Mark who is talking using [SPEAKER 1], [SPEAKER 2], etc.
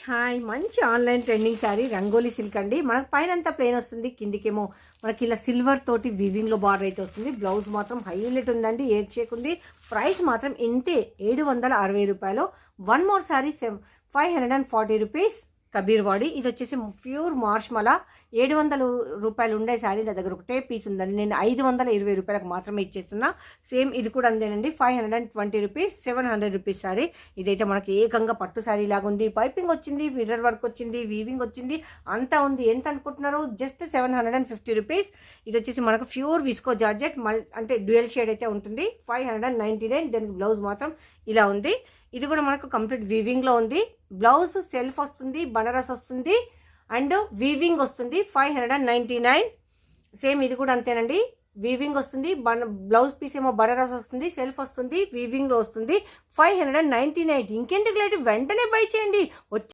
[SPEAKER 1] Hi మంచి online trending sari rangoli silk అండి. మనకు పైన అంతా ప్లెయిన్ వస్తుంది, కిందికేమో మనకి ఇలా సిల్వర్ తోటి వివింగ్ లో బార్డర్ అయితే వస్తుంది. బ్లౌజ్ మాత్రం హైలైట్ ఉందండి, ఏక్ షేక్ ఉంది. ప్రైస్ మాత్రం ఇంతే 760 రూపాయలు. One more sari 540 rupees Kabir వాడి. ఇది వచ్చేసి ప్యూర్ మార్ష్మలా 700 రూపాయలు ఉండే శారీ నా దగ్గర ఒకటే పీస్ ఉందండి. నేను 520 రూపాయలకు మాత్రమే ఇచ్చేస్తున్నా. సేమ్ ఇది కూడా అంతేనండి, 520 రూపీస్ 700 రూపీస్ శారీ. ఇదైతే మనకి ఏకంగా పట్టు శారీ లాగా ఉంది. పైపింగ్ వచ్చింది, మిర్రర్ వర్క్ వచ్చింది, వీవింగ్ వచ్చింది, అంతా ఉంది. ఎంత అనుకుంటున్నారు? Just 750 rupees. ఇది వచ్చేసి మనకు ప్యూర్ విస్కో జార్జెట్, అంటే డ్యూయల్ షేడ్ అయితే ఉంటుంది. 599. దానికి బ్లౌజ్ మాత్రం ఇలా ఉంది. ఇది కూడా మనకు కంప్లీట్ వీవింగ్ లో ఉంది. బ్లౌజ్ సెల్ఫ్ వస్తుంది, బనారస్ వస్తుంది అండ్ వీవింగ్ వస్తుంది. 599. సేమ్ ఇది కూడా అంతేనండి, వీవింగ్ వస్తుంది, బ్లౌజ్ పీస్ ఏమో బనారస్ వస్తుంది, సెల్ఫ్ వస్తుంది, వీవింగ్ లో వస్తుంది. 599. ఇంకెందుకు లేట్, వెంటనే బై చేయండి.